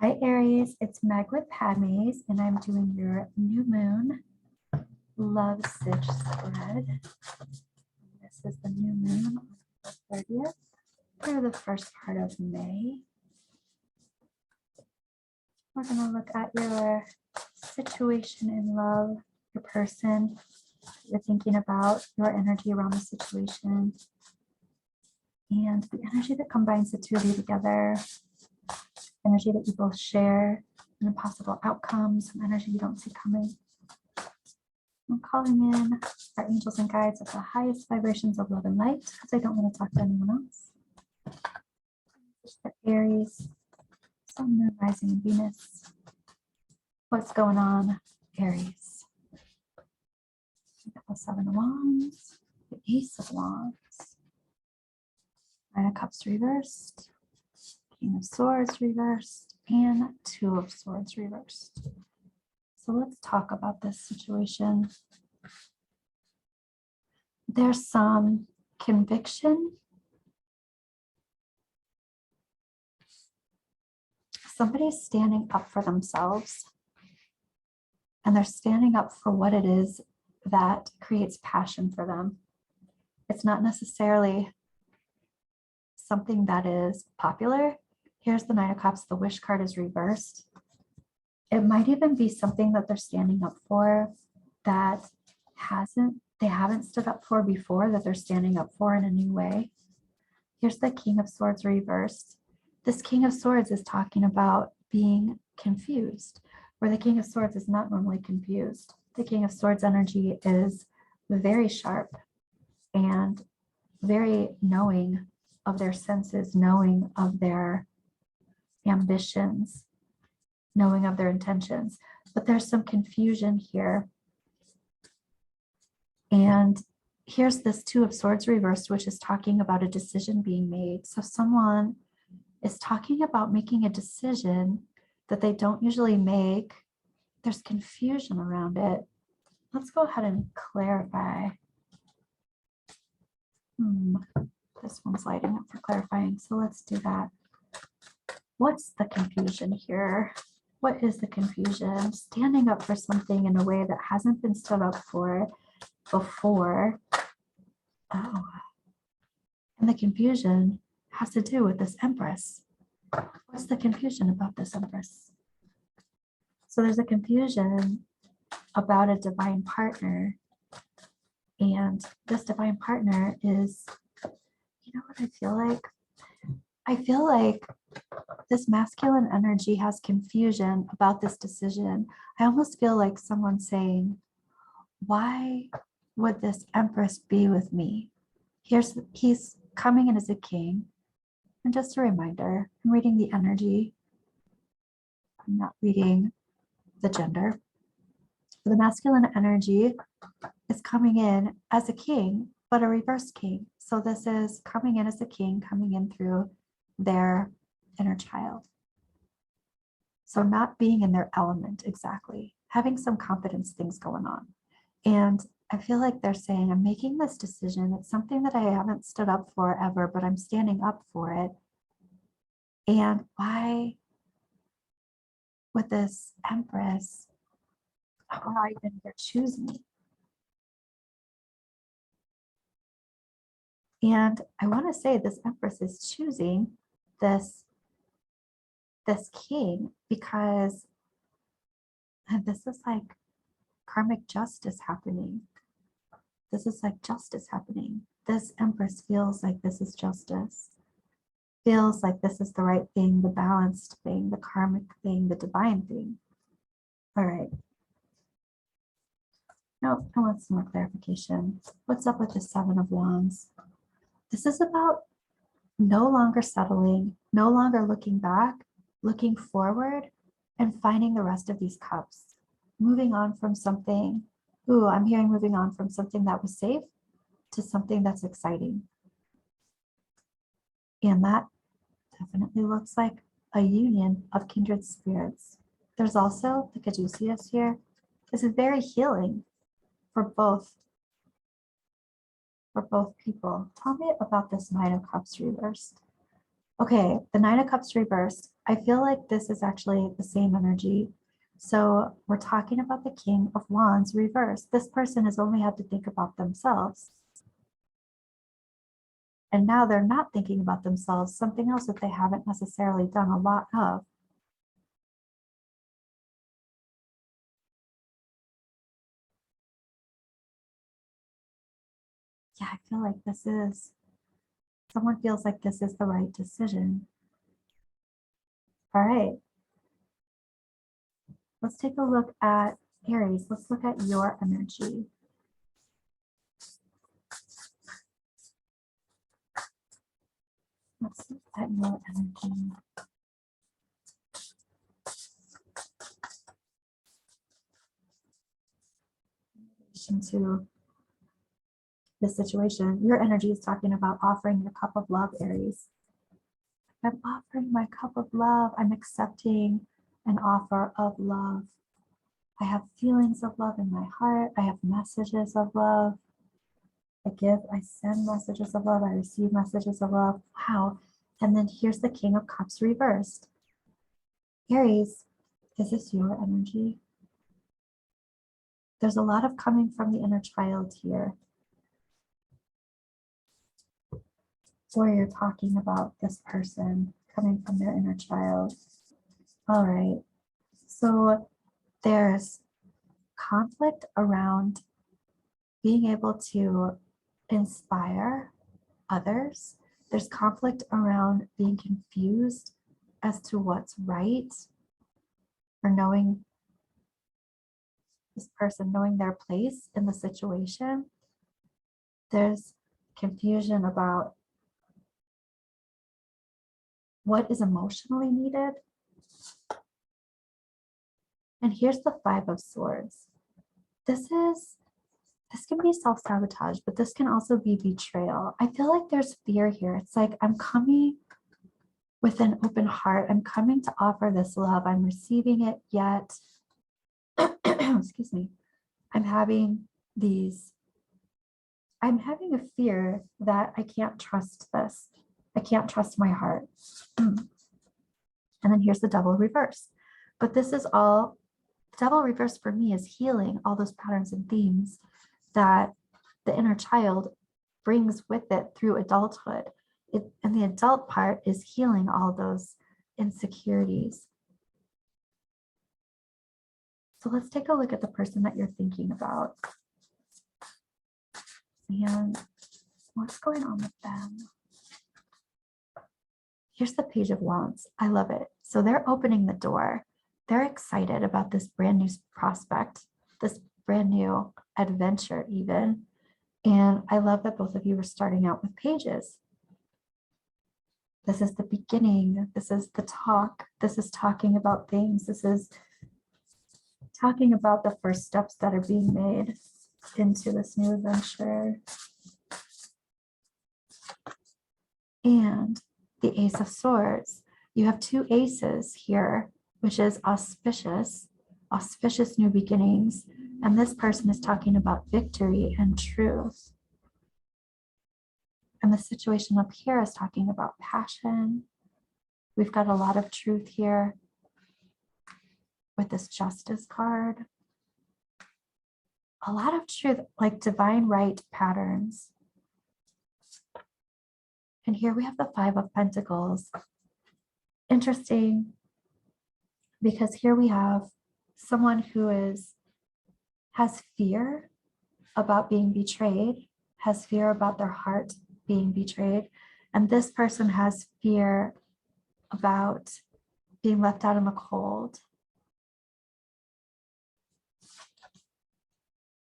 Hi Aries, it's Meg with Padmes, and I'm doing your new moon love sig spread. This is the new moon on the 30th through the first part of May. We're going to look at your situation in love, your person, you're thinking about, your energy around the situation, and the energy that combines the two of you together. Energy that you both share, and possible outcomes, some energy you don't see coming. I'm calling in our angels and guides of the highest vibrations of love and light because I don't want to talk to anyone else. For Aries, Sun, Moon, Rising, and Venus. What's going on, Aries? We got the Seven of Wands, the Ace of Wands, Nine of Cups reversed, King of Swords reversed, and Two of Swords reversed. So let's talk about this situation. There's some conviction. Somebody's standing up for themselves, and they're standing up for what it is that creates passion for them. It's not necessarily something that is popular. Here's the Nine of Cups, the Wish card is reversed. It might even be something that they're standing up for that they haven't stood up for before, that they're standing up for in a new way. Here's the King of Swords reversed. This King of Swords is talking about being confused, where the King of Swords is not normally confused. The King of Swords energy is very sharp and very knowing of their senses, knowing of their ambitions, knowing of their intentions. But there's some confusion here. And here's this Two of Swords reversed, which is talking about a decision being made. So someone is talking about making a decision that they don't usually make. There's confusion around it. Let's go ahead and clarify. This one's lighting up for clarifying, so let's do that. What's the confusion here? What is the confusion? Standing up for something in a way that hasn't been stood up for before. Oh. And the confusion has to do with this Empress. What's the confusion about this Empress? So there's a confusion about a divine partner. And this divine partner is, you know what I feel like? I feel like this masculine energy has confusion about this decision. I almost feel like someone saying, why would this Empress be with me? He's coming in as a king. And just a reminder, I'm reading the energy. I'm not reading the gender. The masculine energy is coming in as a king, but a reverse king. So this is coming in as a king, coming in through their inner child. So not being in their element exactly, having some confidence things going on. And I feel like they're saying, I'm making this decision. It's something that I haven't stood up for ever, but I'm standing up for it. And why would this Empress, why even here choose me? And I want to say this Empress is choosing this king because this is like karmic justice happening. This is like justice happening. This Empress feels like this is justice. Feels like this is the right thing, the balanced thing, the karmic thing, the divine thing. All right. No, I want some more clarification. What's up with the Seven of Wands? This is about no longer settling, no longer looking back, looking forward, and finding the rest of these cups. Moving on from something, I'm hearing moving on from something that was safe to something that's exciting. And that definitely looks like a union of kindred spirits. There's also the Caduceus here. This is very healing for both people. Tell me about this Nine of Cups reversed. Okay, the Nine of Cups reversed. I feel like this is actually the same energy. So we're talking about the King of Wands reversed. This person has only had to think about themselves. And now they're not thinking about themselves, something else that they haven't necessarily done a lot of. Yeah, I feel like someone feels like this is the right decision. All right. Let's take a look at Aries. Let's look at your energy. Let's look at your energy. To this situation, your energy is talking about offering your cup of love, Aries. I'm offering my cup of love. I'm accepting an offer of love. I have feelings of love in my heart. I have messages of love. I send messages of love. I receive messages of love. Wow. And then here's the King of Cups reversed. Aries, is this your energy? There's a lot of coming from the inner child here. Or you're talking about this person coming from their inner child. All right. So there's conflict around being able to inspire others. There's conflict around being confused as to what's right, or knowing this person, knowing their place in the situation. There's confusion about what is emotionally needed. And here's the Five of Swords. This can be self-sabotage, but this can also be betrayal. I feel like there's fear here. It's like, I'm coming with an open heart. I'm coming to offer this love. I'm receiving it, yet, excuse me, I'm having a fear that I can't trust this. I can't trust my heart. And then here's the Devil reverse. But this is all, the Devil reverse for me is healing all those patterns and themes that the inner child brings with it through adulthood. And the adult part is healing all those insecurities. So let's take a look at the person that you're thinking about. And what's going on with them? Here's the Page of Wands. I love it. So they're opening the door. They're excited about this brand new prospect, this brand new adventure even. And I love that both of you are starting out with pages. This is the beginning. This is the talk. This is talking about things. This is talking about the first steps that are being made into this new adventure. And the Ace of Swords. You have two aces here, which is auspicious new beginnings. And this person is talking about victory and truth. And the situation up here is talking about passion. We've got a lot of truth here with this Justice card. A lot of truth, like divine right patterns. And here we have the Five of Pentacles. Interesting, because here we have someone who has fear about being betrayed, has fear about their heart being betrayed. And this person has fear about being left out in the cold.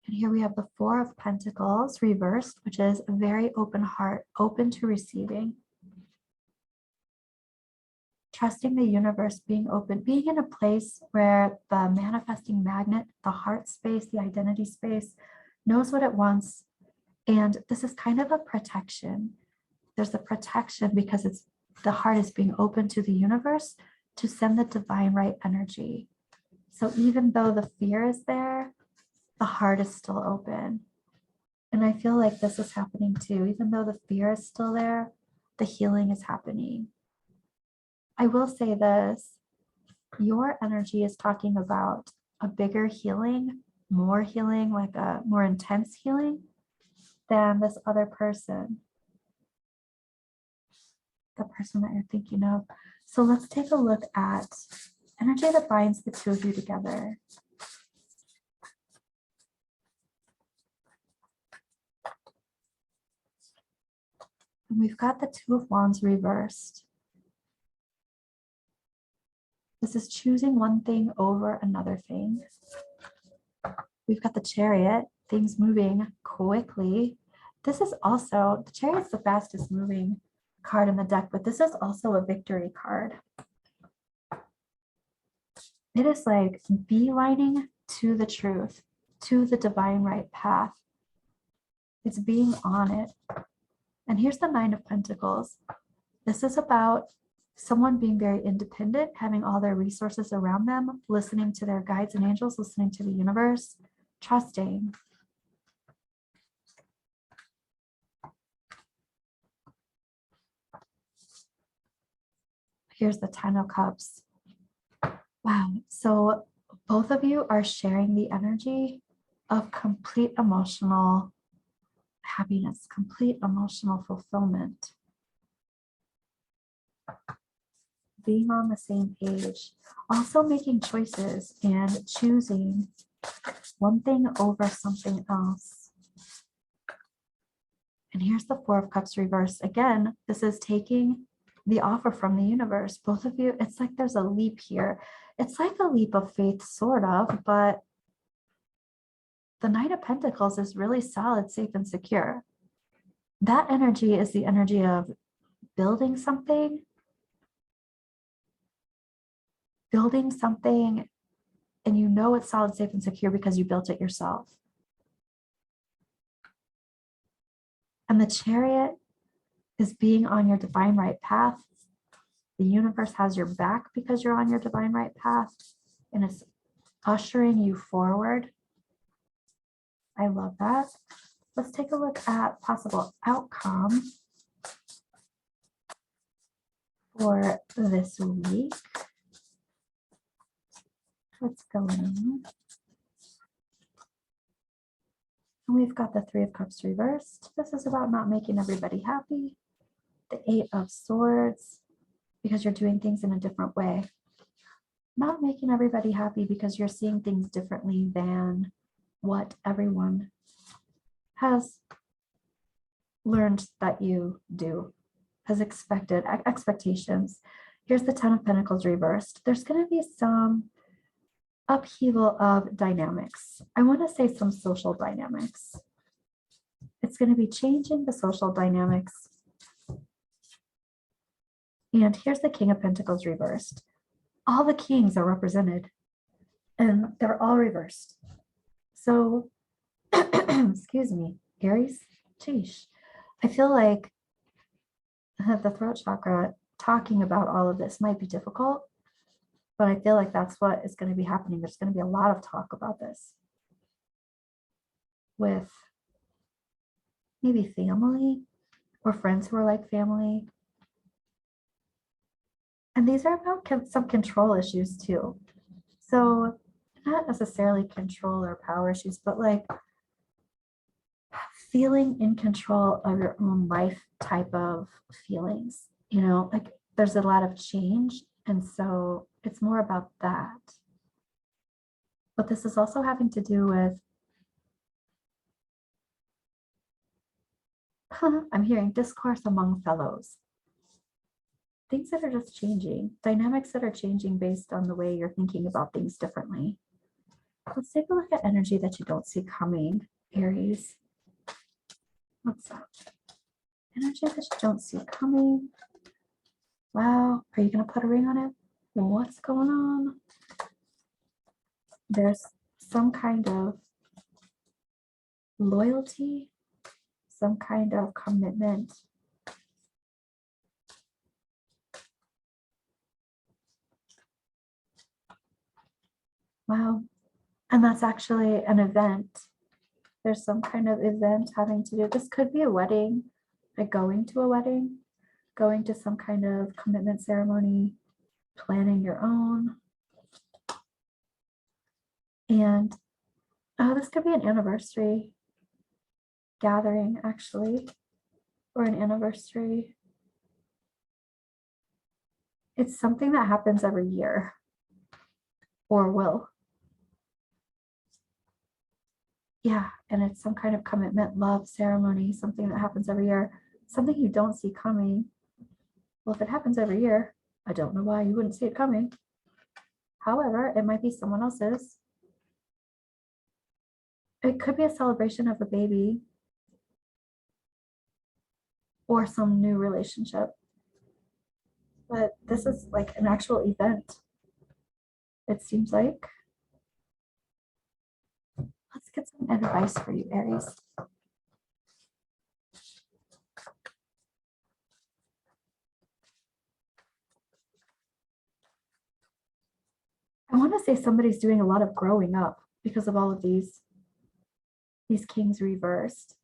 And here we have the Four of Pentacles reversed, which is a very open heart, open to receiving. Trusting the universe, being open, being in a place where the manifesting magnet, the heart space, the identity space, knows what it wants. And this is kind of a protection. There's a protection because the heart is being open to the universe to send the divine right energy. So even though the fear is there, the heart is still open. And I feel like this is happening too. Even though the fear is still there, the healing is happening. I will say this, your energy is talking about a bigger healing, like a more intense healing than this other person, the person that you're thinking of. So let's take a look at energy that binds the two of you together. And we've got the Two of Wands reversed. This is choosing one thing over another thing. We've got the Chariot, things moving quickly. This is also, the Chariot's the fastest moving card in the deck, but this is also a victory card. It is like beelining to the truth, to the divine right path. It's being on it. And here's the Nine of Pentacles. This is about someone being very independent, having all their resources around them, listening to their guides and angels, listening to the universe, trusting. Here's the Ten of Cups. Wow. So both of you are sharing the energy of complete emotional happiness, complete emotional fulfillment. Being on the same page, also making choices and choosing one thing over something else. And here's the Four of Cups reversed. Again, this is taking the offer from the universe. Both of you, it's like there's a leap here. It's like a leap of faith, sort of, but the Knight of Pentacles is really solid, safe, and secure. That energy is the energy of building something, and you know it's solid, safe, and secure because you built it yourself. And the Chariot is being on your divine right path. The universe has your back because you're on your divine right path, and it's ushering you forward. I love that. Let's take a look at possible outcome for this week. Let's go in. And we've got the Three of Cups reversed. This is about not making everybody happy. The Eight of Swords, because you're doing things in a different way. Not making everybody happy because you're seeing things differently than what everyone has learned that you do, has expected, expectations. Here's the Ten of Pentacles reversed. There's going to be some upheaval of dynamics. I want to say some social dynamics. It's going to be changing the social dynamics. And here's the King of Pentacles reversed. All the kings are represented and they're all reversed. So, excuse me, Aries, sheesh. I feel like the throat chakra talking about all of this might be difficult, but I feel like that's what is going to be happening. There's going to be a lot of talk about this with maybe family or friends who are like family. And these are about some control issues too. So not necessarily control or power issues, but like feeling in control of your own life type of feelings, you know, like there's a lot of change. And so it's more about that. But this is also having to do with, I'm hearing discourse among fellows. Things that are just changing, dynamics that are changing based on the way you're thinking about things differently. Let's take a look at energy that you don't see coming, Aries. What's up? Energy that you don't see coming. Wow, are you going to put a ring on it? What's going on? There's some kind of loyalty, some kind of commitment. Wow. And that's actually an event. There's some kind of event having to do, this could be a wedding, like going to a wedding, going to some kind of commitment ceremony. planning your own. And oh, this could be an anniversary gathering, actually, or an anniversary. It's something that happens every year, or will. Yeah, and it's some kind of commitment, love ceremony, something that happens every year, something you don't see coming. Well, if it happens every year, I don't know why you wouldn't see it coming. However, it might be someone else's. It could be a celebration of a baby or some new relationship. But this is like an actual event, it seems like. Let's get some advice for you, Aries. I want to say somebody's doing a lot of growing up because of all of these kings reversed.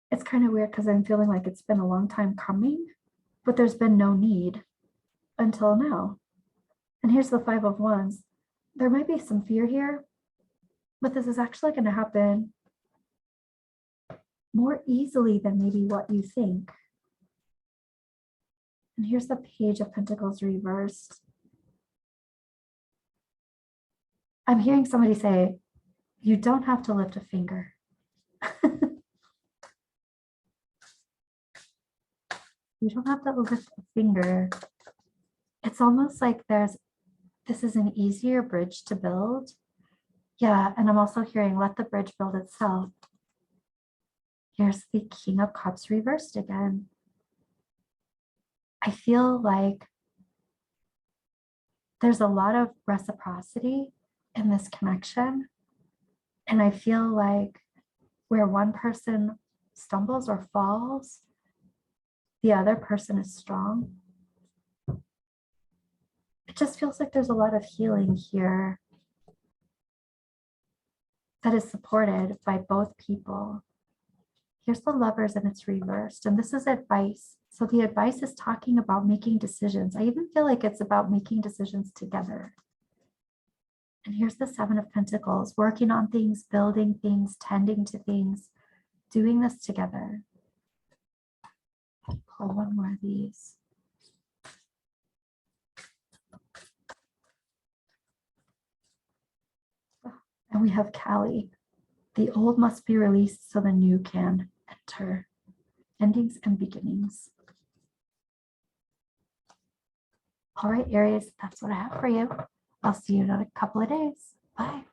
It's kind of weird because I'm feeling like it's been a long time coming, but there's been no need until now. And here's the 5 of Wands. There might be some fear here, but this is actually going to happen more easily than maybe what you think. And here's the Page of Pentacles reversed. I'm hearing somebody say, you don't have to lift a finger. You don't have to lift a finger. It's almost like this is an easier bridge to build. Yeah, and I'm also hearing let the bridge build itself. Here's the King of Cups reversed again. I feel like there's a lot of reciprocity in this connection. And I feel like where one person stumbles or falls, the other person is strong. It just feels like there's a lot of healing here that is supported by both people. Here's the Lovers and it's reversed. And this is advice. So the advice is talking about making decisions. I even feel like it's about making decisions together. And here's the 7 of Pentacles, working on things, building things, tending to things, doing this together. Pull one more of these. And we have Callie. The old must be released so the new can enter. Endings and beginnings. All right, Aries, that's what I have for you. I'll see you in a couple of days. Bye.